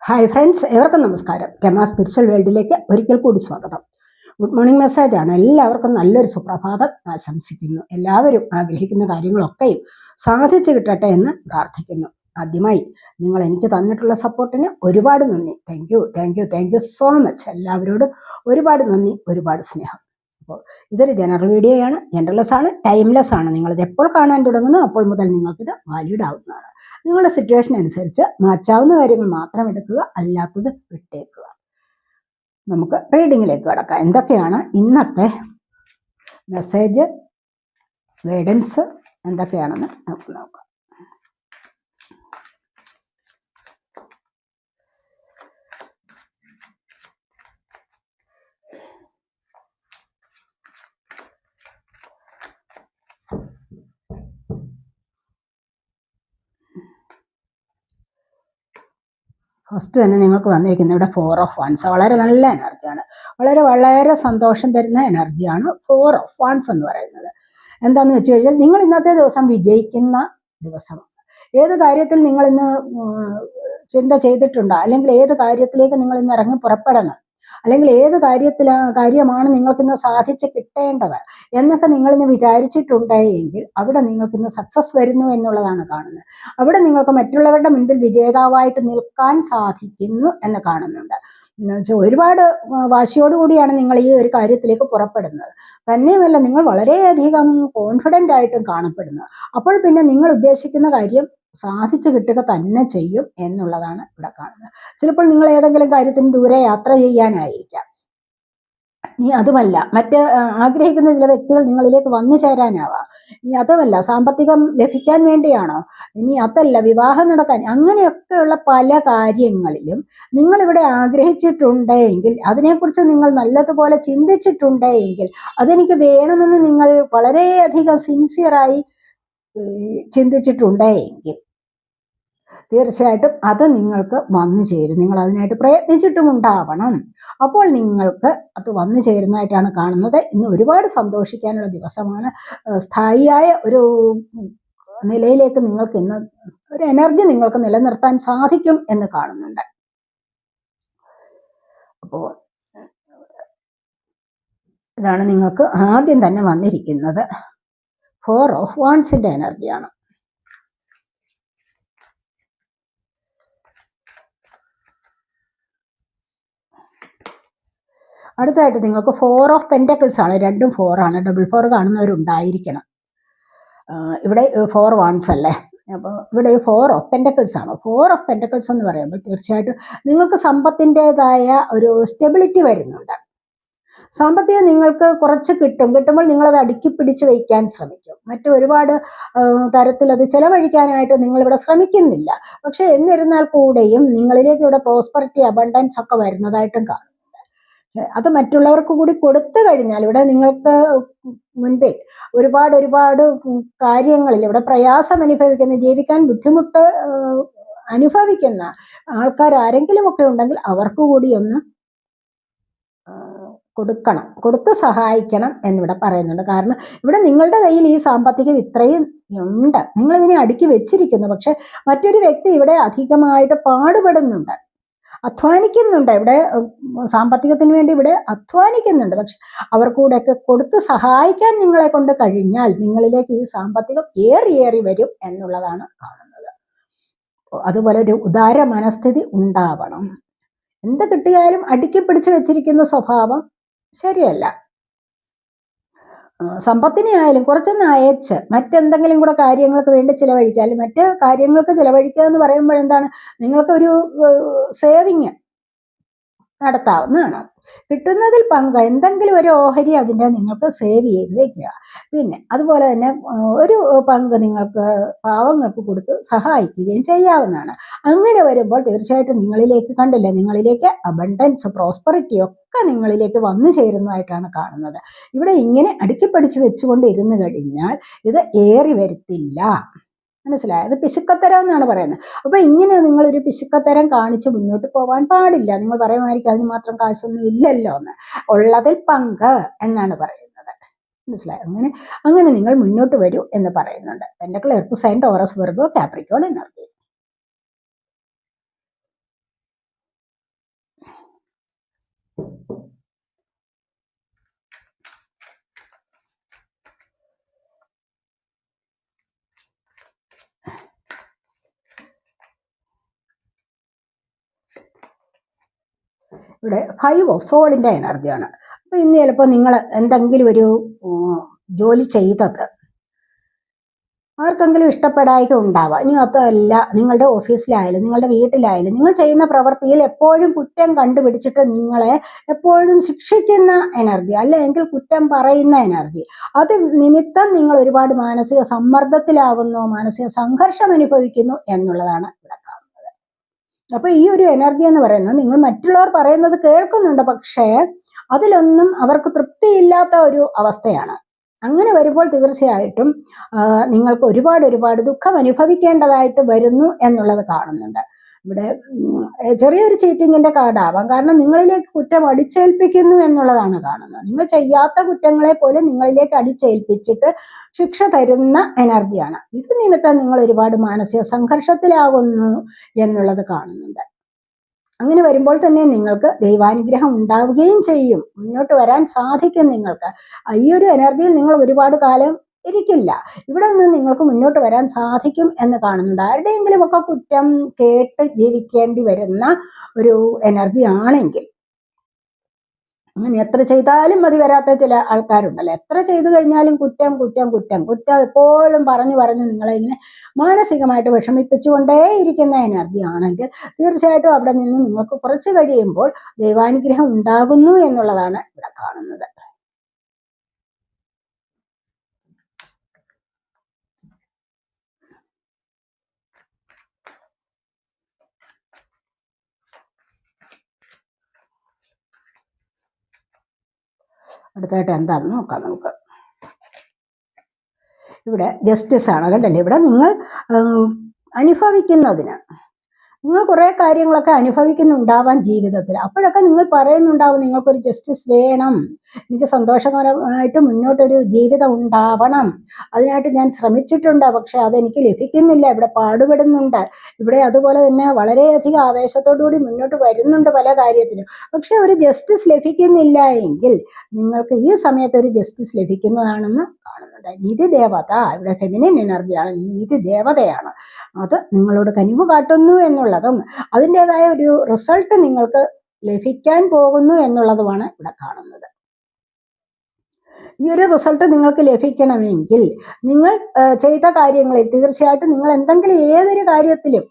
Hi friends, ഏവർക്കും നമസ്കാരം. Rama spiritual വേൾഡിലേക്ക് ഒരിക്കൽ കൂടി സ്വാഗതം. ഗുഡ് മോർണിംഗ് മെസ്സേജാണ്. എല്ലാവർക്കും നല്ലൊരു സുപ്രഭാതം ആശംസിക്കുന്നു. എല്ലാവരും ആഗ്രഹിക്കുന്ന കാര്യങ്ങളൊക്കെയും സാധിച്ചു കിട്ടട്ടെ എന്ന് പ്രാർത്ഥിക്കുന്നു. ആദ്യമായി നിങ്ങൾ എനിക്ക് തന്നിട്ടുള്ള സപ്പോർട്ടിന് ഒരുപാട് നന്ദി. Thank you so much. എല്ലാവരോടും ഒരുപാട് നന്ദി, ഒരുപാട് സ്നേഹം. അപ്പോൾ ഇതൊരു ജനറൽ വീഡിയോയാണ്, ജനറൽലെസ് ആണ്, ടൈംലെസ് ആണ്. നിങ്ങളിത് എപ്പോൾ കാണാൻ തുടങ്ങുന്നു അപ്പോൾ മുതൽ നിങ്ങൾക്കിത് വാലിഡ് ആവുന്നതാണ്. നിങ്ങളുടെ സിറ്റുവേഷൻ അനുസരിച്ച് മാറ്റാവുന്ന കാര്യങ്ങൾ മാത്രം എടുക്കുക, അല്ലാത്തത് വിട്ടേക്കുക. നമുക്ക് റീഡിങ്ങിലേക്ക് കടക്കാം. എന്തൊക്കെയാണ് ഇന്നത്തെ മെസ്സേജ്, ഗൈഡൻസ് എന്തൊക്കെയാണെന്ന് നമുക്ക് നോക്കാം. ഫസ്റ്റ് തന്നെ നിങ്ങൾക്ക് വന്നിരിക്കുന്ന ഇവിടെ 4 ഓഫ് വൺസ്. വളരെ നല്ല എനർജിയാണ്, വളരെ സന്തോഷം തരുന്ന എനർജിയാണ് 4 ഓഫ് വൺസ് എന്ന് പറയുന്നത്. എന്താണെന്ന് വെച്ച് കഴിഞ്ഞാൽ നിങ്ങൾ ഇന്നത്തെ ദിവസം വിജയിക്കുന്ന ദിവസമാണ്. ഏത് കാര്യത്തിൽ നിങ്ങൾ ഇന്ന് ചിന്ത ചെയ്തിട്ടുണ്ടോ, അല്ലെങ്കിൽ ഏത് കാര്യത്തിലേക്ക് നിങ്ങൾ ഇന്ന് ഇറങ്ങി പുറപ്പെടണം, അല്ലെങ്കിൽ ഏത് കാര്യമാണ് നിങ്ങൾക്കിന്ന് സാധിച്ച് കിട്ടേണ്ടത് എന്നൊക്കെ നിങ്ങളിന്ന് വിചാരിച്ചിട്ടുണ്ടെങ്കിൽ അവിടെ നിങ്ങൾക്കിന്ന് സക്സസ് വരുന്നു എന്നുള്ളതാണ് കാണുന്നത്. അവിടെ നിങ്ങൾക്ക് മറ്റുള്ളവരുടെ മുൻപിൽ വിജേതാവായിട്ട് നിൽക്കാൻ സാധിക്കുന്നു എന്ന് കാണുന്നുണ്ട്. ഒരുപാട് വാശിയോടുകൂടിയാണ് നിങ്ങൾ ഈ ഒരു കാര്യത്തിലേക്ക് പുറപ്പെടുന്നത്. തന്നെയുമല്ല, നിങ്ങൾ വളരെയധികം കോൺഫിഡൻ്റ് ആയിട്ടും കാണപ്പെടുന്നത്. അപ്പോൾ പിന്നെ നിങ്ങൾ ഉദ്ദേശിക്കുന്ന കാര്യം സാധിച്ചു കിട്ടുക തന്നെ ചെയ്യും എന്നുള്ളതാണ് ഇവിടെ കാണുന്നത്. ചിലപ്പോൾ നിങ്ങൾ ഏതെങ്കിലും കാര്യത്തിന് ദൂരെ യാത്ര ചെയ്യാനായിരിക്കാം. ഇനി അതുമല്ല, ആഗ്രഹിക്കുന്ന ചില വ്യക്തികൾ നിങ്ങളിലേക്ക് വന്നു ചേരാനാവാം. ഇനി അതുമല്ല, സാമ്പത്തികം ലഭിക്കാൻ വേണ്ടിയാണോ, ഇനി അതല്ല വിവാഹം നടക്കാൻ, അങ്ങനെയൊക്കെയുള്ള പല കാര്യങ്ങളിലും നിങ്ങളിവിടെ ആഗ്രഹിച്ചിട്ടുണ്ടെങ്കിൽ, അതിനെക്കുറിച്ച് നിങ്ങൾ നല്ലതുപോലെ ചിന്തിച്ചിട്ടുണ്ടെങ്കിൽ, അതെനിക്ക് വേണമെന്ന് നിങ്ങൾ വളരെയധികം സിൻസിയറായി ചിന്തിച്ചിട്ടുണ്ടെങ്കിൽ തീർച്ചയായിട്ടും അത് നിങ്ങൾക്ക് വന്നു ചേരും. നിങ്ങൾ അതിനായിട്ട് പ്രയത്നിച്ചിട്ടുമുണ്ടാവണം. അപ്പോൾ നിങ്ങൾക്ക് അത് വന്നു ചേരുന്നതായിട്ടാണ് കാണുന്നത്. ഇന്ന് ഒരുപാട് സന്തോഷിക്കാനുള്ള ദിവസമാണ്. സ്ഥായിയായ ഒരു നിലയിലേക്ക് നിങ്ങൾക്ക് ഇന്ന് ഒരു എനർജി നിങ്ങൾക്ക് നിലനിർത്താൻ സാധിക്കും എന്ന് കാണുന്നുണ്ട്. അപ്പോൾ ഇതാണ് നിങ്ങൾക്ക് ആദ്യം തന്നെ വന്നിരിക്കുന്നത്. 4 ഓഫ് വൺസിന്റെ എനർജിയാണ്. അടുത്തായിട്ട് നിങ്ങൾക്ക് 4 ഓഫ് പെൻറ്റക്കിൾസ് ആണ്. രണ്ടും 4 ആണ്. 4 കാണുന്നവരുണ്ടായിരിക്കണം. ഇവിടെ 4 വൺസ് അല്ലേ, അപ്പോൾ ഇവിടെ 4 ഓഫ് പെൻറ്റക്കിൾസ് ആണ്. 4 ഓഫ് പെൻറ്റക്കിൾസ് എന്ന് പറയുമ്പോൾ തീർച്ചയായിട്ടും നിങ്ങൾക്ക് സമ്പത്തിൻ്റെതായ ഒരു സ്റ്റെബിലിറ്റി വരുന്നുണ്ട്. സാമ്പത്തികം നിങ്ങൾക്ക് കുറച്ച് കിട്ടുമ്പോൾ നിങ്ങളത് അടുക്കി പിടിച്ച് വയ്ക്കാൻ ശ്രമിക്കും. ഒരുപാട് തരത്തിൽ അത് ചെലവഴിക്കാനായിട്ട് നിങ്ങളിവിടെ ശ്രമിക്കുന്നില്ല. പക്ഷെ എന്നിരുന്നാൽ കൂടെയും നിങ്ങളിലേക്ക് ഇവിടെ പ്രോസ്പെറിറ്റി, അബണ്ടൻസ് ഒക്കെ വരുന്നതായിട്ടും കാണും. അത് മറ്റുള്ളവർക്ക് കൂടി കൊടുത്തു കഴിഞ്ഞാൽ ഇവിടെ നിങ്ങൾക്ക് മുൻപിൽ ഒരുപാട് കാര്യങ്ങളിൽ ഇവിടെ പ്രയാസം അനുഭവിക്കുന്ന, ജീവിക്കാൻ ബുദ്ധിമുട്ട് അനുഭവിക്കുന്ന ആൾക്കാർ ആരെങ്കിലും ഒക്കെ ഉണ്ടെങ്കിൽ അവർക്ക് കൂടി ഒന്ന് കൊടുത്ത് സഹായിക്കണം എന്നിവിടെ പറയുന്നുണ്ട്. കാരണം ഇവിടെ നിങ്ങളുടെ കയ്യിൽ ഈ സാമ്പത്തികം ഇത്രയും ഉണ്ട്, നിങ്ങളിതിനെ അടുക്കി വെച്ചിരിക്കുന്നു. പക്ഷെ മറ്റൊരു വ്യക്തി ഇവിടെ അധികമായിട്ട് പാടുപെടുന്നുണ്ട്, അധ്വാനിക്കുന്നുണ്ട്. ഇവിടെ സാമ്പത്തികത്തിന് വേണ്ടി ഇവിടെ അധ്വാനിക്കുന്നുണ്ട്. പക്ഷെ അവർക്കൂടെയൊക്കെ കൊടുത്ത് സഹായിക്കാൻ നിങ്ങളെ കൊണ്ട് കഴിഞ്ഞാൽ നിങ്ങളിലേക്ക് ഈ സാമ്പത്തികം ഏറി വരും എന്നുള്ളതാണ് കാണുന്നത്. അതുപോലെ ഒരു ഉദാര മനസ്ഥിതി ഉണ്ടാവണം. എന്ത് കിട്ടിയാലും അടുക്കി പിടിച്ചു വെച്ചിരിക്കുന്ന സ്വഭാവം ശരിയല്ല. സമ്പത്തിനെ ആയാലും കുറച്ചൊന്ന് അയച്ച് മറ്റെന്തെങ്കിലും കൂടെ കാര്യങ്ങൾക്ക് വേണ്ടി ചിലവഴിക്കുക, മറ്റ് കാര്യങ്ങൾക്ക് ചിലവഴിക്കുക എന്ന് പറയുമ്പോൾ എന്താണ്, നിങ്ങൾക്കൊരു സേവിങ് നടത്താവുന്നതാണ്. കിട്ടുന്നതിൽ എന്തെങ്കിലും ഒരു ഓഹരി അതിൻ്റെ നിങ്ങൾക്ക് സേവ് ചെയ്ത് വെക്കുക. പിന്നെ അതുപോലെ തന്നെ ഒരു പങ്ക് നിങ്ങൾക്ക് പാവങ്ങൾക്ക് കൊടുത്ത് സഹായിക്കുകയും ചെയ്യാവുന്നതാണ്. അങ്ങനെ വരുമ്പോൾ തീർച്ചയായിട്ടും നിങ്ങളിലേക്ക് അബണ്ടൻസ്, പ്രോസ്പെറിറ്റി ഒക്കെ നിങ്ങളിലേക്ക് വന്നു ചേരുന്നതായിട്ടാണ് കാണുന്നത്. ഇവിടെ ഇങ്ങനെ അടുക്കിപ്പടിച്ച് വെച്ചുകൊണ്ട് ഇരുന്ന് കഴിഞ്ഞാൽ ഇത് ഏറി വരത്തില്ല. മനസ്സിലായത്? പിശുക്കത്തരം എന്നാണ് പറയുന്നത്. അപ്പൊ ഇങ്ങനെ നിങ്ങളൊരു പിശുക്കത്തരം കാണിച്ച് മുന്നോട്ട് പോകാൻ പാടില്ല. നിങ്ങൾ പറയുമായിരിക്കും അതിന് മാത്രം കാശൊന്നും ഇല്ലല്ലോ എന്ന്. ഉള്ളതിൽ പങ്ക് എന്നാണ് പറയുന്നത്. മനസ്സിലായോ? അങ്ങനെ നിങ്ങൾ മുന്നോട്ട് വരൂ എന്ന് പറയുന്നുണ്ട്. Pentacle, earth sign, Taurus, Virgo, Capricorn energy. ഇവിടെ 5 ഓഫ് സോളിൻ്റെ എനർജിയാണ്. അപ്പോൾ ഇന്ന് ചിലപ്പോൾ നിങ്ങൾ എന്തെങ്കിലും ഒരു ജോലി ചെയ്തത് ആർക്കെങ്കിലും ഇഷ്ടപ്പെടായ്ക ഉണ്ടാവാം. ഇനി അതല്ല, നിങ്ങളുടെ ഓഫീസിലായാലും നിങ്ങളുടെ വീട്ടിലായാലും നിങ്ങൾ ചെയ്യുന്ന പ്രവൃത്തിയിൽ എപ്പോഴും കുറ്റം കണ്ടുപിടിച്ചിട്ട് നിങ്ങളെ എപ്പോഴും ശിക്ഷിക്കുന്ന എനർജി, അല്ലെങ്കിൽ കുറ്റം പറയുന്ന എനർജി, അത് നിമിത്തം നിങ്ങൾ ഒരുപാട് മാനസിക സമ്മർദ്ദത്തിലാകുന്നു, മാനസിക സംഘർഷം അനുഭവിക്കുന്നു എന്നുള്ളതാണ് ഇവിടെ കാണുന്നത്. അപ്പോൾ ഈ ഒരു എനർജി എന്ന് പറയുന്നത്, നിങ്ങൾ മറ്റുള്ളവർ പറയുന്നത് കേൾക്കുന്നുണ്ട്, പക്ഷേ അതിലൊന്നും അവർക്ക് തൃപ്തിയില്ലാത്ത ഒരു അവസ്ഥയാണ്. അങ്ങനെ വരുമ്പോൾ തീർച്ചയായിട്ടും നിങ്ങൾക്ക് ഒരുപാട് ദുഃഖം അനുഭവിക്കേണ്ടതായിട്ട് വരുന്നു എന്നുള്ളത് കാണുന്നുണ്ട്. ഇവിടെ ചെറിയൊരു ചീറ്റിങ്ങിന്റെ കാർഡാവാം. കാരണം നിങ്ങളിലേക്ക് കുറ്റം അടിച്ചേൽപ്പിക്കുന്നു എന്നുള്ളതാണ് കാണുന്നത്. നിങ്ങൾ ചെയ്യാത്ത കുറ്റങ്ങളെ പോലും നിങ്ങളിലേക്ക് അടിച്ചേൽപ്പിച്ചിട്ട് ശിക്ഷ തരുന്ന എനർജിയാണ്. ഇത് നിമിത്തം നിങ്ങൾ ഒരുപാട് മാനസിക സംഘർഷത്തിലാകുന്നു എന്നുള്ളത് കാണുന്നുണ്ട്. അങ്ങനെ വരുമ്പോൾ തന്നെ നിങ്ങൾക്ക് ദൈവാനുഗ്രഹം ഉണ്ടാവുകയും ചെയ്യും, മുന്നോട്ട് വരാൻ സാധിക്കും നിങ്ങൾക്ക്. ഈ ഒരു എനർജിയിൽ നിങ്ങൾ ഒരുപാട് കാലം ഇരിക്കില്ല. ഇവിടെ നിന്ന് നിങ്ങൾക്ക് മുന്നോട്ട് വരാൻ സാധിക്കും എന്ന് കാണുന്നുണ്ട്. ആരുടെയെങ്കിലും ഒക്കെ കുറ്റം കേട്ട് ജീവിക്കേണ്ടി വരുന്ന ഒരു എനർജി ആണെങ്കിൽ, അങ്ങനെ എത്ര ചെയ്താലും മതി വരാത്ത ചില ആൾക്കാരുണ്ടല്ലോ, എത്ര ചെയ്തു കഴിഞ്ഞാലും കുറ്റം എപ്പോഴും പറഞ്ഞു നിങ്ങളെ ഇങ്ങനെ മാനസികമായിട്ട് വിഷമിപ്പിച്ചുകൊണ്ടേയിരിക്കുന്ന എനർജി ആണെങ്കിൽ തീർച്ചയായിട്ടും അവിടെ നിന്ന് നിങ്ങൾക്ക് കുറച്ച് കഴിയുമ്പോൾ ദൈവാനുഗ്രഹം ഉണ്ടാകുന്നു എന്നുള്ളതാണ് ഇവിടെ കാണുന്നത്. അടുത്തായിട്ട് എന്താണെന്ന് നോക്കാം നമുക്ക്. ഇവിടെ ജസ്റ്റിസ് ആണ്, കണ്ടല്ലേ? ഇവിടെ നിങ്ങൾ അനുഭവിക്കുന്നതിന്, നിങ്ങൾ കുറേ കാര്യങ്ങളൊക്കെ അനുഭവിക്കുന്നുണ്ടാവാൻ ജീവിതത്തിൽ. അപ്പോഴൊക്കെ നിങ്ങൾ പറയുന്നുണ്ടാവും നിങ്ങൾക്കൊരു ജസ്റ്റിസ് വേണം, എനിക്ക് സന്തോഷകരമായിട്ട് മുന്നോട്ടൊരു ജീവിതം ഉണ്ടാവണം, അതിനായിട്ട് ഞാൻ ശ്രമിച്ചിട്ടുണ്ട്, പക്ഷെ അതെനിക്ക് ലഭിക്കുന്നില്ല, ഇവിടെ പാടുപെടുന്നുണ്ട്, ഇവിടെ അതുപോലെ തന്നെ വളരെയധികം ആവേശത്തോടുകൂടി മുന്നോട്ട് വരുന്നുണ്ട് പല കാര്യത്തിനും, പക്ഷെ ഒരു ജസ്റ്റിസ് ലഭിക്കുന്നില്ല എങ്കിൽ നിങ്ങൾക്ക് ഈ സമയത്ത് ഒരു ജസ്റ്റിസ് ലഭിക്കുന്നതാണെന്ന് കാണുന്നുണ്ട്. നീതി ദേവത ഇവിടെ ഫെമിനിൻ എനർജിയാണ്, നീതി ദേവതയാണ്. അത് നിങ്ങളോട് കനിവ് കാട്ടുന്നു എന്നുള്ളതും അതിൻ്റെതായ ഒരു റിസൾട്ട് നിങ്ങൾക്ക് ലഭിക്കാൻ പോകുന്നു എന്നുള്ളതുമാണ് ഇവിടെ കാണുന്നത്. ഈ ഒരു റിസൾട്ട് നിങ്ങൾക്ക് ലഭിക്കണമെങ്കിൽ നിങ്ങൾ ചെയ്ത കാര്യങ്ങളിൽ തീർച്ചയായിട്ടും നിങ്ങൾ എന്തെങ്കിലും ഏതൊരു കാര്യത്തിലും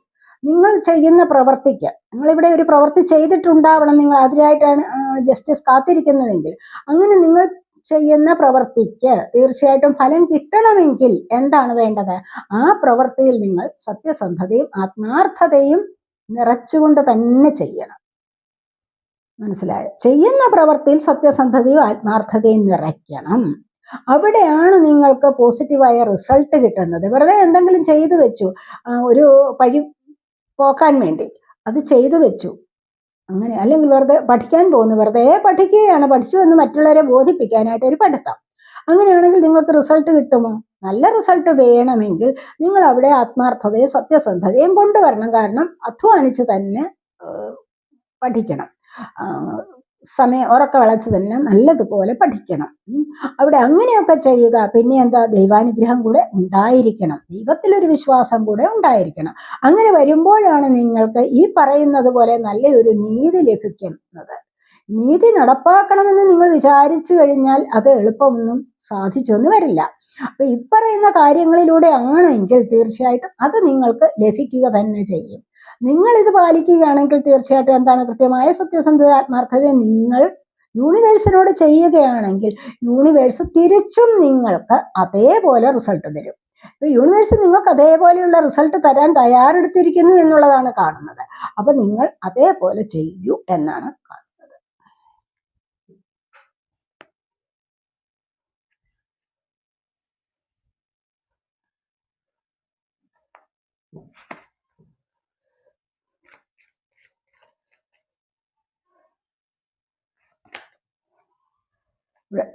നിങ്ങൾ ചെയ്യുന്ന പ്രവർത്തിക്ക്, നിങ്ങളിവിടെ ഒരു പ്രവൃത്തി ചെയ്തിട്ടുണ്ടാവണം, നിങ്ങൾ അതിനായിട്ടാണ് ജസ്റ്റിസ് കാത്തിരിക്കുന്നതെങ്കിൽ, അങ്ങനെ നിങ്ങൾ ചെയ്യുന്ന പ്രവൃത്തിക്ക് തീർച്ചയായിട്ടും ഫലം കിട്ടണമെങ്കിൽ എന്താണ് വേണ്ടത്? ആ പ്രവൃത്തിയിൽ നിങ്ങൾ സത്യസന്ധതയും ആത്മാർത്ഥതയും നിറച്ചുകൊണ്ട് തന്നെ ചെയ്യണം. മനസ്സിലായോ? ചെയ്യുന്ന പ്രവൃത്തിയിൽ സത്യസന്ധതയും ആത്മാർത്ഥതയും നിറയ്ക്കണം. അവിടെയാണ് നിങ്ങൾക്ക് പോസിറ്റീവായ റിസൾട്ട് കിട്ടുന്നത്. വെറുതെ എന്തെങ്കിലും ചെയ്തു വെച്ചു, ഒരു പഴി പോക്കാൻ വേണ്ടി അത് ചെയ്തു വെച്ചു, അങ്ങനെ, അല്ലെങ്കിൽ വെറുതെ പഠിക്കാൻ പോകുന്നു, വെറുതെ പഠിക്കുകയാണ്, പഠിച്ചു എന്ന് മറ്റുള്ളവരെ ബോധിപ്പിക്കാനായിട്ട് ഒരു പഠിത്തം, അങ്ങനെയാണെങ്കിൽ നിങ്ങൾക്ക് റിസൾട്ട് കിട്ടുമോ? നല്ല റിസൾട്ട് വേണമെങ്കിൽ നിങ്ങൾ അവിടെ ആത്മാർത്ഥതയും സത്യസന്ധതയും കൊണ്ടുവരണം. കാരണം അധ്വാനിച്ച് തന്നെ പഠിക്കണം, ഉറക്ക വളച്ച് തന്നെ നല്ലതുപോലെ പഠിക്കണം. അവിടെ അങ്ങനെയൊക്കെ ചെയ്യുക. പിന്നെ എന്താ? ദൈവാനുഗ്രഹം കൂടെ ഉണ്ടായിരിക്കണം, ദൈവത്തിലൊരു വിശ്വാസം കൂടെ ഉണ്ടായിരിക്കണം. അങ്ങനെ വരുമ്പോഴാണ് നിങ്ങൾക്ക് ഈ പറയുന്നത് പോലെ നല്ലൊരു നീതി ലഭിക്കുന്നത്. നീതി നടപ്പാക്കണമെന്ന് നിങ്ങൾ വിചാരിച്ചു കഴിഞ്ഞാൽ അത് എളുപ്പമൊന്നും സാധിച്ചൊന്നും വരില്ല. അപ്പൊ ഇപ്പറയുന്ന കാര്യങ്ങളിലൂടെ ആണെങ്കിൽ തീർച്ചയായിട്ടും അത് നിങ്ങൾക്ക് ലഭിക്കുക തന്നെ ചെയ്യും. നിങ്ങൾ ഇത് പാലിക്കുകയാണെങ്കിൽ തീർച്ചയായിട്ടും എന്താണ്? കൃത്യമായ സത്യസന്ധത ആത്മാർത്ഥത നിങ്ങൾ യൂണിവേഴ്സിനോട് ചെയ്യുകയാണെങ്കിൽ യൂണിവേഴ്സ് തിരിച്ചും നിങ്ങൾക്ക് അതേപോലെ റിസൾട്ട് തരും. ഇപ്പൊ യൂണിവേഴ്സ് നിങ്ങൾക്ക് അതേപോലെയുള്ള റിസൾട്ട് തരാൻ തയ്യാറെടുത്തിരിക്കുന്നു എന്നുള്ളതാണ് കാണുന്നത്. അപ്പൊ നിങ്ങൾ അതേപോലെ ചെയ്യൂ എന്നാണ് കാണുന്നത്.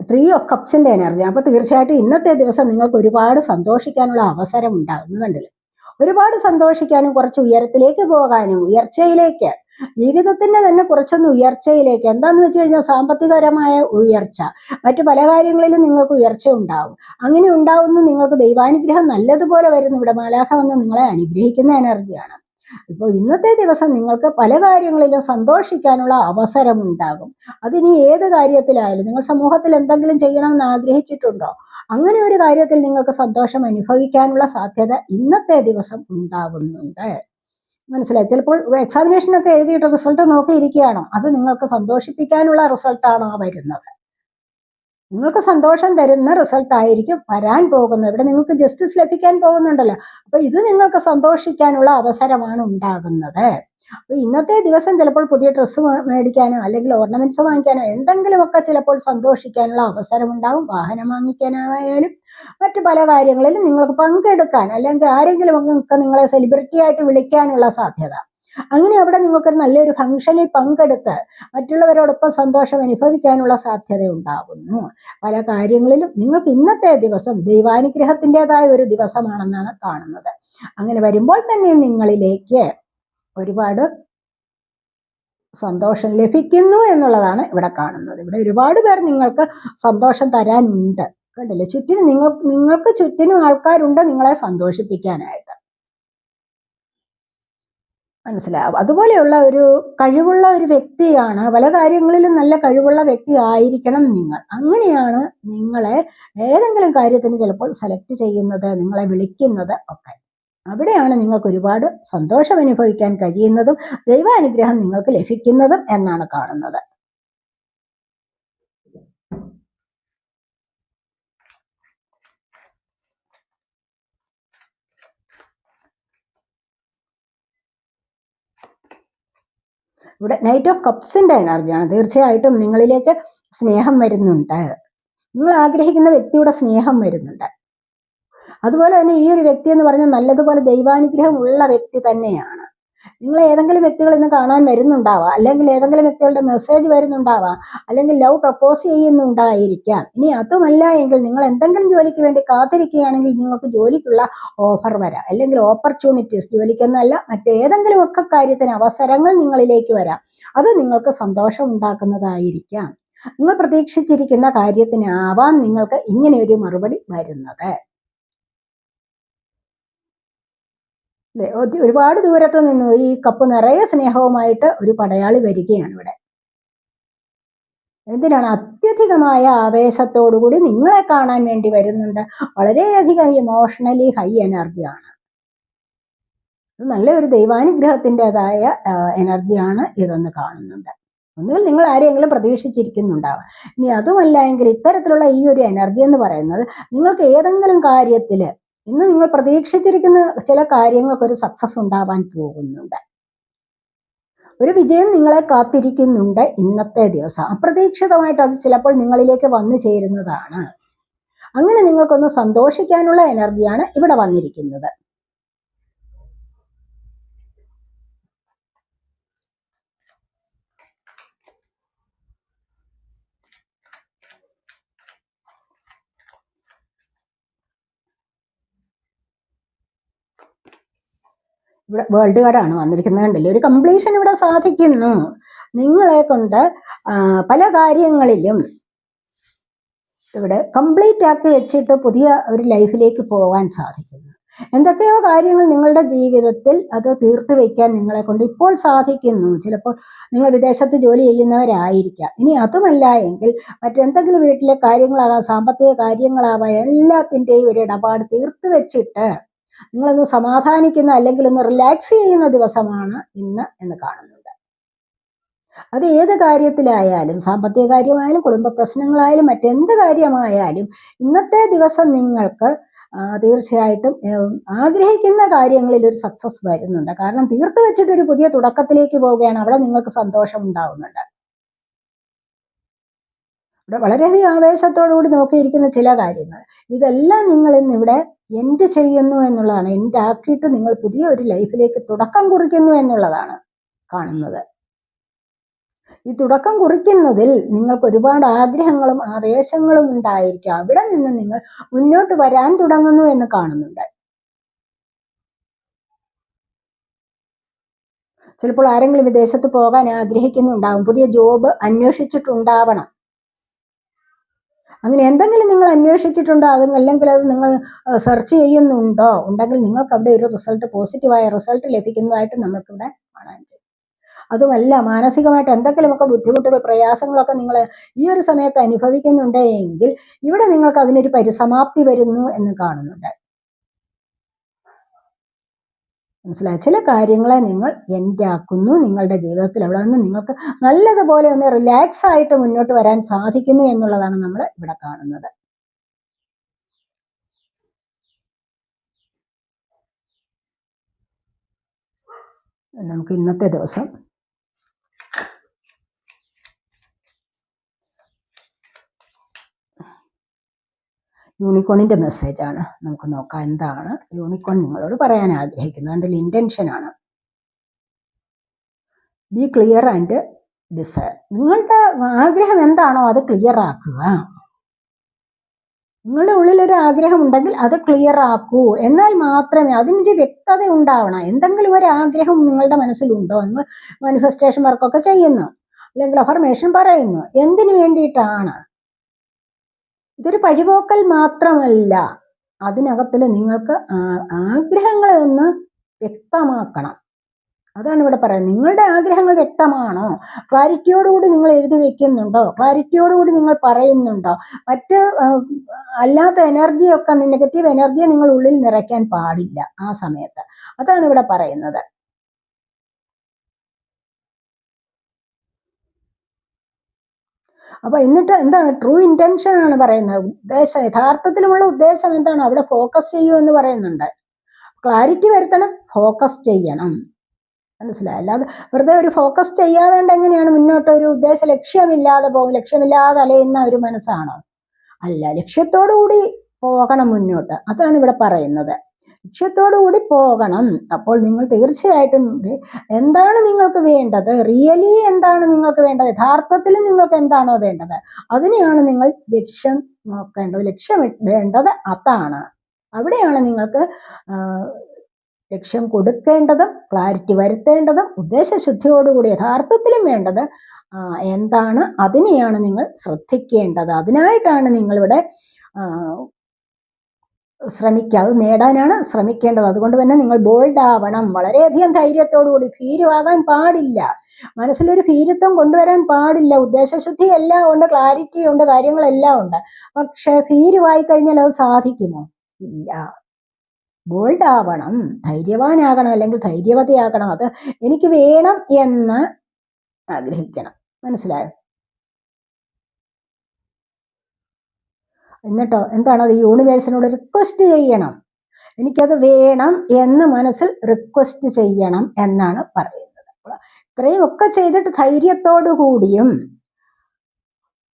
ത്രീ ഓഫ് കപ്സിന്റെ എനർജി. അപ്പൊ തീർച്ചയായിട്ടും ഇന്നത്തെ ദിവസം നിങ്ങൾക്ക് ഒരുപാട് സന്തോഷിക്കാനുള്ള അവസരം ഉണ്ടാകുന്നു. കണ്ടില്ലേ? ഒരുപാട് സന്തോഷിക്കാനും കുറച്ച് ഉയരത്തിലേക്ക് പോകാനും, ഉയർച്ചയിലേക്ക്, ജീവിതത്തിന്റെ തന്നെ കുറച്ചൊന്ന് ഉയർച്ചയിലേക്ക്, എന്താന്ന് വെച്ച് കഴിഞ്ഞാൽ സാമ്പത്തികപരമായ ഉയർച്ച, മറ്റു പല കാര്യങ്ങളിലും നിങ്ങൾക്ക് ഉയർച്ച ഉണ്ടാവും. അങ്ങനെ ഉണ്ടാവുന്നു. നിങ്ങൾക്ക് ദൈവാനുഗ്രഹം നല്ലതുപോലെ വരുന്നു. ഇവിടെ മാലാഖ വന്ന് നിങ്ങളെ അനുഗ്രഹിക്കുന്ന എനർജിയാണ്. ഇപ്പോൾ ഇന്നത്തെ ദിവസം നിങ്ങൾക്ക് പല കാര്യങ്ങളിലും സന്തോഷിക്കാനുള്ള അവസരമുണ്ടാകും. അതിനി ഏത് കാര്യത്തിലായാലും നിങ്ങൾ സമൂഹത്തിൽ എന്തെങ്കിലും ചെയ്യണമെന്ന് ആഗ്രഹിച്ചിട്ടുണ്ടോ? അങ്ങനെ ഒരു കാര്യത്തിൽ നിങ്ങൾക്ക് സന്തോഷം അനുഭവിക്കാനുള്ള സാധ്യത ഇന്നത്തെ ദിവസം ഉണ്ടാകുന്നുണ്ട്. മനസ്സിലായി. ചിലപ്പോൾ എക്സാമിനേഷനൊക്കെ എഴുതിയിട്ട് റിസൾട്ട് നോക്കിയിരിക്കുകയാണോ? അത് നിങ്ങൾക്ക് സന്തോഷിപ്പിക്കാനുള്ള റിസൾട്ടാണോ വരുന്നത്? നിങ്ങൾക്ക് സന്തോഷം തരുന്ന റിസൾട്ട് ആയിരിക്കും വരാൻ പോകുന്നത്. ഇവിടെ നിങ്ങൾക്ക് ജസ്റ്റിസ് ലഭിക്കാൻ പോകുന്നുണ്ടല്ലോ. അപ്പൊ ഇത് നിങ്ങൾക്ക് സന്തോഷിക്കാനുള്ള അവസരമാണ് ഉണ്ടാകുന്നത്. അപ്പൊ ഇന്നത്തെ ദിവസം ചിലപ്പോൾ പുതിയ ഡ്രസ്സ് മേടിക്കാനോ അല്ലെങ്കിൽ ഓർണമെന്റ്സ് വാങ്ങിക്കാനോ എന്തെങ്കിലുമൊക്കെ ചിലപ്പോൾ സന്തോഷിക്കാനുള്ള അവസരമുണ്ടാകും. വാഹനം വാങ്ങിക്കാനായാലും മറ്റു പല കാര്യങ്ങളിലും നിങ്ങൾക്ക് പങ്കെടുക്കാൻ അല്ലെങ്കിൽ ആരെങ്കിലും ഒക്കെ നിങ്ങളെ സെലിബ്രിറ്റി ആയിട്ട് വിളിക്കാനുള്ള സാധ്യത. അങ്ങനെ അവിടെ നിങ്ങൾക്കൊരു നല്ലൊരു ഫംഗ്ഷനിൽ പങ്കെടുത്ത് മറ്റുള്ളവരോടൊപ്പം സന്തോഷം അനുഭവിക്കാനുള്ള സാധ്യത ഉണ്ടാകുന്നു. പല കാര്യങ്ങളിലും നിങ്ങൾക്ക് ഇന്നത്തെ ദിവസം ദൈവാനുഗ്രഹത്തിൻ്റെതായ ഒരു ദിവസമാണെന്നാണ് കാണുന്നത്. അങ്ങനെ വരുമ്പോൾ തന്നെ നിങ്ങളിലേക്ക് ഒരുപാട് സന്തോഷം ലഭിക്കുന്നു എന്നുള്ളതാണ് ഇവിടെ കാണുന്നത്. ഇവിടെ ഒരുപാട് പേർ നിങ്ങൾക്ക് സന്തോഷം തരാനുണ്ട്. കണ്ടില്ലേ, ചുറ്റിനും നിങ്ങൾക്ക് ചുറ്റിനും ആൾക്കാരുണ്ട് നിങ്ങളെ സന്തോഷിപ്പിക്കാനായിട്ട്. മനസ്സിലാവും. അതുപോലെയുള്ള ഒരു കഴിവുള്ള ഒരു വ്യക്തിയാണ്, പല കാര്യങ്ങളിലും നല്ല കഴിവുള്ള വ്യക്തി ആയിരിക്കണം നിങ്ങൾ. അങ്ങനെയാണ് നിങ്ങളെ ഏതെങ്കിലും കാര്യത്തിന് ചിലപ്പോൾ സെലക്ട് ചെയ്യുന്നത്, നിങ്ങളെ വിളിക്കുന്നത് ഒക്കെ. അവിടെയാണ് നിങ്ങൾക്ക് ഒരുപാട് സന്തോഷം അനുഭവിക്കാൻ കഴിയുന്നതും ദൈവാനുഗ്രഹം നിങ്ങൾക്ക് ലഭിക്കുന്നതും എന്നാണ് കാണുന്നത്. ഇവിടെ നൈറ്റ് ഓഫ് കപ്സിന്റെ എനർജിയാണ്. തീർച്ചയായിട്ടും നിങ്ങളിലേക്ക് സ്നേഹം വരുന്നുണ്ട്. നിങ്ങൾ ആഗ്രഹിക്കുന്ന വ്യക്തിയുടെ സ്നേഹം വരുന്നുണ്ട്. അതുപോലെ തന്നെ ഈ ഒരു വ്യക്തി എന്ന് പറഞ്ഞാൽ നല്ലതുപോലെ ദൈവാനുഗ്രഹം ഉള്ള വ്യക്തി തന്നെയാണ്. നിങ്ങൾ ഏതെങ്കിലും വ്യക്തികൾ ഇന്ന് കാണാൻ വരുന്നുണ്ടാവാം, അല്ലെങ്കിൽ ഏതെങ്കിലും വ്യക്തികളുടെ മെസ്സേജ് വരുന്നുണ്ടാവാം, അല്ലെങ്കിൽ ലവ് പ്രപ്പോസ് ചെയ്യുന്നുണ്ടായിരിക്കാം. ഇനി അതുമല്ല എങ്കിൽ നിങ്ങൾ എന്തെങ്കിലും ജോലിക്ക് വേണ്ടി കാത്തിരിക്കുകയാണെങ്കിൽ നിങ്ങൾക്ക് ജോലിക്കുള്ള ഓഫർ വരാം, അല്ലെങ്കിൽ ഓപ്പർച്യൂണിറ്റീസ്, ജോലിക്കെന്നല്ല മറ്റേതെങ്കിലും ഒക്കെ കാര്യത്തിന് അവസരങ്ങൾ നിങ്ങളിലേക്ക് വരാം. അത് നിങ്ങൾക്ക് സന്തോഷം ഉണ്ടാക്കുന്നതായിരിക്കാം. നിങ്ങൾ പ്രതീക്ഷിച്ചിരിക്കുന്ന കാര്യത്തിനാവാം നിങ്ങൾക്ക് ഇങ്ങനെ ഒരു മറുപടി വരുന്നത്. ഒരുപാട് ദൂരത്ത് നിന്ന് ഈ കപ്പ് നിറയെ സ്നേഹവുമായിട്ട് ഒരു പടയാളി വരികയാണ് ഇവിടെ. എന്തിനാണ്? അത്യധികമായ ആവേശത്തോടുകൂടി നിങ്ങളെ കാണാൻ വേണ്ടി വരുന്നുണ്ട്. വളരെയധികം ഇമോഷണലി ഹൈ എനർജിയാണ്. നല്ലൊരു ദൈവാനുഗ്രഹത്തിൻ്റെതായ എനർജിയാണ് ഇതെന്ന് കാണുന്നുണ്ട്. ഒന്നുകിൽ നിങ്ങൾ ആരെയെങ്കിലും പ്രതീക്ഷിച്ചിരിക്കുന്നുണ്ടാവും. ഇനി അതുമല്ല എങ്കിൽ ഇത്തരത്തിലുള്ള ഈ ഒരു എനർജി എന്ന് പറയുന്നത് നിങ്ങൾക്ക് ഏതെങ്കിലും കാര്യത്തിൽ ഇന്ന് നിങ്ങൾ പ്രതീക്ഷിച്ചിരിക്കുന്ന ചില കാര്യങ്ങൾക്ക് ഒരു സക്സസ് ഉണ്ടാവാൻ പോകുന്നുണ്ട്. ഒരു വിജയം നിങ്ങളെ കാത്തിരിക്കുന്നുണ്ട് ഇന്നത്തെ ദിവസം. അപ്രതീക്ഷിതമായിട്ട് അത് ചിലപ്പോൾ നിങ്ങളിലേക്ക് വന്നു ചേരുന്നതാണ്. അങ്ങനെ നിങ്ങൾക്കൊന്ന് സന്തോഷിക്കാനുള്ള എനർജിയാണ് ഇവിടെ വന്നിരിക്കുന്നത്. ഇവിടെ വേൾഡ് കാർഡാണ് വന്നിരിക്കുന്നത്. കണ്ടില്ലേ, ഒരു കംപ്ലീഷൻ ഇവിടെ സാധിക്കുന്നു. നിങ്ങളെ കൊണ്ട് പല കാര്യങ്ങളിലും ഇവിടെ കംപ്ലീറ്റ് ആക്കി വെച്ചിട്ട് പുതിയ ഒരു ലൈഫിലേക്ക് പോകാൻ സാധിക്കുന്നു. എന്തൊക്കെയോ കാര്യങ്ങൾ നിങ്ങളുടെ ജീവിതത്തിൽ അത് തീർത്തു വയ്ക്കാൻ നിങ്ങളെ കൊണ്ട് ഇപ്പോൾ സാധിക്കുന്നു. ചിലപ്പോൾ നിങ്ങൾ വിദേശത്ത് ജോലി ചെയ്യുന്നവരായിരിക്കാം. ഇനി അതുമല്ല എങ്കിൽ മറ്റെന്തെങ്കിലും വീട്ടിലെ കാര്യങ്ങളാവാം, സാമ്പത്തിക കാര്യങ്ങളാവാം, എല്ലാത്തിൻ്റെയും ഒരു ഇടപാട് തീർത്തു വെച്ചിട്ട് നിങ്ങളൊന്ന് സമാധാനിക്കുന്ന അല്ലെങ്കിൽ ഒന്ന് റിലാക്സ് ചെയ്യുന്ന ദിവസമാണ് ഇന്ന് എന്ന് കാണുന്നുണ്ട്. അത് ഏത് കാര്യത്തിലായാലും, സാമ്പത്തിക കാര്യമായാലും കുടുംബ പ്രശ്നങ്ങളായാലും മറ്റെന്ത് കാര്യമായാലും ഇന്നത്തെ ദിവസം നിങ്ങൾക്ക് തീർച്ചയായിട്ടും ആഗ്രഹിക്കുന്ന കാര്യങ്ങളിൽ ഒരു സക്സസ് വരുന്നുണ്ട്. കാരണം തീർത്തു വെച്ചിട്ട് ഒരു പുതിയ തുടക്കത്തിലേക്ക് പോവുകയാണ്. അവിടെ നിങ്ങൾക്ക് സന്തോഷം ഉണ്ടാവുന്നുണ്ട്. ഇവിടെ വളരെയധികം ആവേശത്തോടുകൂടി നോക്കിയിരിക്കുന്ന ചില കാര്യങ്ങൾ, ഇതെല്ലാം നിങ്ങൾ ഇന്നിവിടെ എൻഡ് ചെയ്യുന്നു എന്നുള്ളതാണ്. എൻഡ് ആക്കിയിട്ട് നിങ്ങൾ പുതിയ ഒരു ലൈഫിലേക്ക് തുടക്കം കുറിക്കുന്നു എന്നുള്ളതാണ് കാണുന്നത്. ഈ തുടക്കം കുറിക്കുന്നതിൽ നിങ്ങൾക്ക് ഒരുപാട് ആഗ്രഹങ്ങളും ആവേശങ്ങളും ഉണ്ടായിരിക്കാം. അവിടെ നിന്ന് നിങ്ങൾ മുന്നോട്ട് വരാൻ തുടങ്ങുന്നു എന്ന് കാണുന്നുണ്ട്. ചിലപ്പോൾ ആരെങ്കിലും വിദേശത്ത് പോകാൻ ആഗ്രഹിക്കുന്നുണ്ടാവും, പുതിയ ജോബ് അന്വേഷിച്ചിട്ടുണ്ടാവണം. അങ്ങനെ എന്തെങ്കിലും നിങ്ങൾ അന്വേഷിച്ചിട്ടുണ്ടോ, അല്ലെങ്കിൽ അത് നിങ്ങൾ സെർച്ച് ചെയ്യുന്നുണ്ടോ, ഉണ്ടെങ്കിൽ നിങ്ങൾക്ക് അവിടെ ഒരു റിസൾട്ട്, പോസിറ്റീവായ റിസൾട്ട് ലഭിക്കുന്നതായിട്ട് നമുക്കിവിടെ കാണാൻ കഴിയും. അതുമല്ല, മാനസികമായിട്ട് എന്തെങ്കിലുമൊക്കെ ബുദ്ധിമുട്ടുകൾ, പ്രയാസങ്ങളൊക്കെ നിങ്ങൾ ഈ ഒരു സമയത്ത് അനുഭവിക്കുന്നുണ്ടെങ്കിൽ ഇവിടെ നിങ്ങൾക്ക് അതിനൊരു പരിസമാപ്തി വരുന്നു എന്ന് കാണുന്നുണ്ട്. മനസ്സിലായി? ചില കാര്യങ്ങളെ നിങ്ങൾ എൻഡാക്കുന്നു നിങ്ങളുടെ ജീവിതത്തിൽ. അവിടെ നിന്ന് നിങ്ങൾക്ക് നല്ലതുപോലെ ഒന്ന് റിലാക്സ് ആയിട്ട് മുന്നോട്ട് വരാൻ സാധിക്കുന്നു എന്നുള്ളതാണ് നമ്മൾ ഇവിടെ കാണുന്നത്. നമുക്ക് ഇന്നത്തെ ദിവസം യൂണിക്കോണിൻ്റെ മെസ്സേജാണ്. നമുക്ക് നോക്കാം എന്താണ് യൂണിക്കോൺ നിങ്ങളോട് പറയാൻ ആഗ്രഹിക്കുന്നത്. അതിൻ്റെ ഇൻറ്റൻഷനാണ്. Be clear and desire. നിങ്ങളുടെ ആഗ്രഹം എന്താണോ അത് ക്ലിയർ ആക്കുക. നിങ്ങളുടെ ഉള്ളിലൊരു ആഗ്രഹം ഉണ്ടെങ്കിൽ അത് ക്ലിയർ ആക്കൂ. എന്നാൽ മാത്രമേ അതിനൊരു വ്യക്തത ഉണ്ടാവണം. എന്തെങ്കിലും ഒരു ആഗ്രഹം നിങ്ങളുടെ മനസ്സിലുണ്ടോ, നിങ്ങൾ മാനിഫെസ്റ്റേഷൻ വർക്കൊക്കെ ചെയ്യുന്നു, അല്ലെങ്കിൽ അഫർമേഷൻ പറയുന്നു, എന്തിനു വേണ്ടിയിട്ടാണ്? ഇതൊരു പഴിപോക്കൽ മാത്രമല്ല. അതിനകത്തിൽ നിങ്ങൾക്ക് ആഗ്രഹങ്ങളെ ഒന്ന് വ്യക്തമാക്കണം. അതാണ് ഇവിടെ പറയുന്നത്. നിങ്ങളുടെ ആഗ്രഹങ്ങൾ വ്യക്തമാണോ? ക്ലാരിറ്റിയോടുകൂടി നിങ്ങൾ എഴുതി വെക്കുന്നുണ്ടോ? ക്ലാരിറ്റിയോടുകൂടി നിങ്ങൾ പറയുന്നുണ്ടോ? മറ്റ് അല്ലാത്ത എനർജിയൊക്കെ, നെഗറ്റീവ് എനർജിയെ നിങ്ങൾ ഉള്ളിൽ നിറയ്ക്കാൻ പാടില്ല ആ സമയത്ത്. അതാണ് ഇവിടെ പറയുന്നത്. അപ്പൊ എന്നിട്ട് എന്താണ് ട്രൂ ഇന്റൻഷൻ ആണ് പറയുന്നത്. ഉദ്ദേശം, യഥാർത്ഥത്തിലുമുള്ള ഉദ്ദേശം എന്താണ്? അവിടെ ഫോക്കസ് ചെയ്യൂ എന്ന് പറയുന്നുണ്ട്. ക്ലാരിറ്റി വരുത്തണം, ഫോക്കസ് ചെയ്യണം. മനസ്സിലായി? അല്ലാതെ വെറുതെ ഒരു ഫോക്കസ് ചെയ്യാതെ കൊണ്ട് എങ്ങനെയാണ് മുന്നോട്ട് ഒരു ഉദ്ദേശ ലക്ഷ്യമില്ലാതെ പോകും? ലക്ഷ്യമില്ലാതെ അലയുന്ന ഒരു മനസ്സാണോ? അല്ല, ലക്ഷ്യത്തോടു കൂടി പോകണം മുന്നോട്ട്. അതാണ് ഇവിടെ പറയുന്നത്. ലക്ഷ്യത്തോടു കൂടി പോകണം. അപ്പോൾ നിങ്ങൾ തീർച്ചയായിട്ടും എന്താണ് നിങ്ങൾക്ക് വേണ്ടത്, റിയലി എന്താണ് നിങ്ങൾക്ക് വേണ്ടത്, യഥാർത്ഥത്തിൽ നിങ്ങൾക്ക് എന്താണോ വേണ്ടത് അതിനെയാണ് നിങ്ങൾ ലക്ഷ്യം നോക്കേണ്ടത്. ലക്ഷ്യം വേണ്ടത് അതാണ്. അവിടെയാണ് നിങ്ങൾക്ക് ലക്ഷ്യം കൊടുക്കേണ്ടതും ക്ലാരിറ്റി വരുത്തേണ്ടതും ഉദ്ദേശശുദ്ധിയോടുകൂടി യഥാർത്ഥത്തിലും വേണ്ടത് എന്താണ് അതിനെയാണ് നിങ്ങൾ ശ്രദ്ധിക്കേണ്ടത്. അതിനായിട്ടാണ് നിങ്ങളിവിടെ ശ്രമിക്കുക. അത് നേടാനാണ് ശ്രമിക്കേണ്ടത്. അതുകൊണ്ട് തന്നെ നിങ്ങൾ ബോൾഡ് ആവണം. വളരെയധികം ധൈര്യത്തോടുകൂടി, ഭീരുവാകാൻ പാടില്ല. മനസ്സിലൊരു ഭീരുത്വം കൊണ്ടുവരാൻ പാടില്ല. ഉദ്ദേശശുദ്ധി എല്ലാം ഉണ്ട്, ക്ലാരിറ്റി ഉണ്ട്, കാര്യങ്ങളെല്ലാം ഉണ്ട്. പക്ഷെ ഭീരുവായി കഴിഞ്ഞാൽ അത് സാധിക്കുമോ? ഇല്ല. ബോൾഡ് ആവണം, ധൈര്യവാനാകണം, അല്ലെങ്കിൽ ധൈര്യവതിയാകണം. അത് എനിക്ക് വേണം എന്ന് ആഗ്രഹിക്കണം. മനസ്സിലായോ? എന്നിട്ടോ എന്താണ്? അത് യൂണിവേഴ്സിനോട് റിക്വസ്റ്റ് ചെയ്യണം. എനിക്കത് വേണം എന്ന് മനസ്സിൽ റിക്വസ്റ്റ് ചെയ്യണം എന്നാണ് പറയുന്നത്. ഇത്രയും ഒക്കെ ചെയ്തിട്ട് ധൈര്യത്തോടു കൂടിയും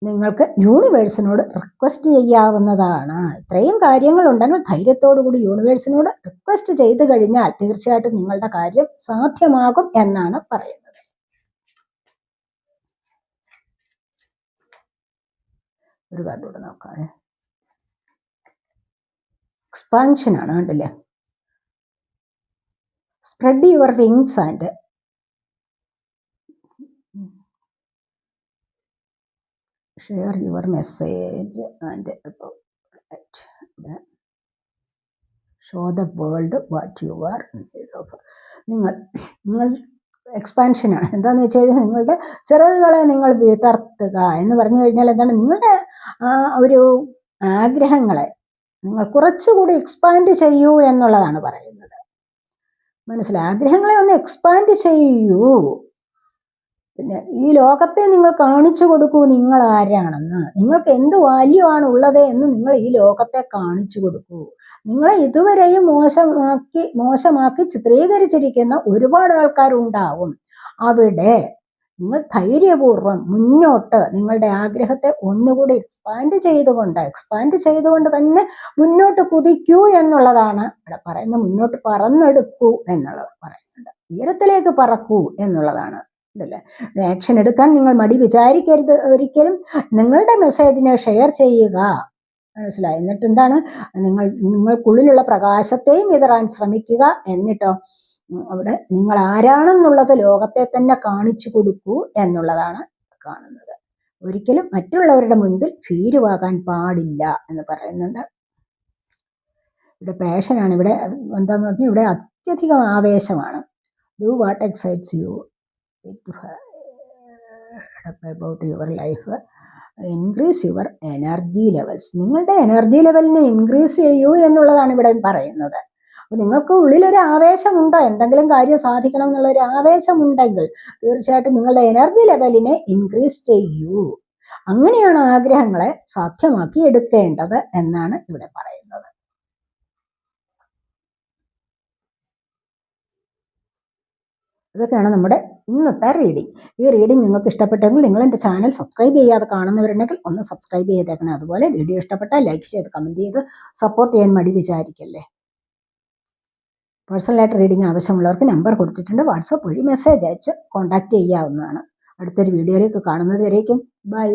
നിങ്ങൾക്ക് യൂണിവേഴ്സിനോട് റിക്വസ്റ്റ് ചെയ്യാവുന്നതാണ്. ഇത്രയും കാര്യങ്ങളുണ്ടെങ്കിൽ ധൈര്യത്തോടു കൂടി യൂണിവേഴ്സിനോട് റിക്വസ്റ്റ് ചെയ്തു കഴിഞ്ഞാൽ തീർച്ചയായിട്ടും നിങ്ങളുടെ കാര്യം സാധ്യമാകും എന്നാണ് പറയുന്നത്. ഒരു കാര്യം കൂടെ നോക്കാം. എക്സ്പാൻഷൻ ആണ്, കണ്ടില്ലേ? Spread your wings and share your message and show the world what you are need of. നിങ്ങൾ എക്സ്പാൻഷനാണ്. എന്താണെന്ന് വെച്ച് കഴിഞ്ഞാൽ നിങ്ങളുടെ ചിറകുകളെ നിങ്ങൾ വിതർത്തുക എന്ന് പറഞ്ഞു കഴിഞ്ഞാൽ എന്താണ്? നിങ്ങളുടെ ഒരു ആഗ്രഹങ്ങളെ നിങ്ങൾ കുറച്ചുകൂടി എക്സ്പാൻഡ് ചെയ്യൂ എന്നുള്ളതാണ് പറയുന്നത്. മനസ്സിലായി? ആഗ്രഹങ്ങളെ ഒന്ന് എക്സ്പാൻഡ് ചെയ്യൂ. പിന്നെ ഈ ലോകത്തെ നിങ്ങൾ കാണിച്ചു കൊടുക്കൂ നിങ്ങൾ ആരാണെന്ന്, നിങ്ങൾക്ക് എന്ത് വാല്യൂ ആണ് ഉള്ളത് എന്ന് നിങ്ങൾ ഈ ലോകത്തെ കാണിച്ചു കൊടുക്കൂ. നിങ്ങളെ ഇതുവരെയും മോശമാക്കി ചിത്രീകരിച്ചിരിക്കുന്ന ഒരുപാട് ആൾക്കാരുണ്ടാവും. അവിടെ നിങ്ങൾ ധൈര്യപൂർവ്വം മുന്നോട്ട് നിങ്ങളുടെ ആഗ്രഹത്തെ ഒന്നുകൂടി എക്സ്പാൻഡ് ചെയ്തുകൊണ്ട് തന്നെ മുന്നോട്ട് കുതിക്കൂ എന്നുള്ളതാണ് ഇവിടെ പറയുന്നത്. മുന്നോട്ട് പറന്നെടുക്കൂ എന്നുള്ളത് പറയുന്നുണ്ട്. ഉയരത്തിലേക്ക് പറക്കൂ എന്നുള്ളതാണ്. അല്ലേ? ആക്ഷൻ എടുക്കാൻ നിങ്ങൾ മടി വിചാരിക്കരുത് ഒരിക്കലും. നിങ്ങളുടെ മെസ്സേജിനെ ഷെയർ ചെയ്യുക. മനസ്സിലായി? എന്നിട്ട് എന്താണ്? നിങ്ങൾക്കുള്ളിലുള്ള പ്രകാശത്തെയും വിതറാൻ ശ്രമിക്കുക. എന്നിട്ടോ അവിടെ നിങ്ങൾ ആരാണെന്നുള്ളത് ലോകത്തെ തന്നെ കാണിച്ചു കൊടുക്കൂ എന്നുള്ളതാണ് കാണുന്നത്. ഒരിക്കലും മറ്റുള്ളവരുടെ മുൻപിൽ ഭീരുവാകാൻ പാടില്ല എന്ന് പറയുന്നുണ്ട്. ഇവിടെ പാഷനാണ്. ഇവിടെ എന്താന്ന് പറഞ്ഞാൽ ഇവിടെ അത്യധികം ആവേശമാണ്. Do what excites you about your life, increase your energy levels. നിങ്ങളുടെ എനർജി ലെവലിനെ ഇൻക്രീസ് ചെയ്യൂ എന്നുള്ളതാണ് ഇവിടെ പറയുന്നത്. അപ്പോൾ നിങ്ങൾക്ക് ഉള്ളിലൊരു ആവേശമുണ്ടോ, എന്തെങ്കിലും കാര്യം സാധിക്കണം എന്നുള്ളൊരു ആവേശമുണ്ടെങ്കിൽ തീർച്ചയായിട്ടും നിങ്ങളുടെ എനർജി ലെവലിനെ ഇൻക്രീസ് ചെയ്യൂ. അങ്ങനെയാണ് ആഗ്രഹങ്ങളെ സാധ്യമാക്കി എടുക്കേണ്ടത് എന്നാണ് ഇവിടെ പറയുന്നത്. ഇതൊക്കെയാണ് നമ്മുടെ ഇന്നത്തെ റീഡിംഗ്. ഈ റീഡിംഗ് നിങ്ങൾക്ക് ഇഷ്ടപ്പെട്ടെങ്കിൽ നിങ്ങൾ എൻ്റെ ചാനൽ സബ്സ്ക്രൈബ് ചെയ്യാതെ കാണുന്നവരുണ്ടെങ്കിൽ ഒന്ന് സബ്സ്ക്രൈബ് ചെയ്തേക്കണം. അതുപോലെ വീഡിയോ ഇഷ്ടപ്പെട്ടാൽ ലൈക്ക് ചെയ്ത് കമൻറ്റ് ചെയ്ത് സപ്പോർട്ട് ചെയ്യാൻ മടി വിചാരിക്കല്ലേ. പേഴ്സണലായിട്ട് റീഡിംഗ് ആവശ്യമുള്ളവർക്ക് നമ്പർ കൊടുത്തിട്ടുണ്ട്. വാട്സപ്പ് വഴി മെസ്സേജ് അയച്ച് കോൺടാക്റ്റ് ചെയ്യാവുന്നതാണ്. അടുത്തൊരു വീഡിയോയിലേക്ക് കാണുന്നത് വരേക്കും ബൈ.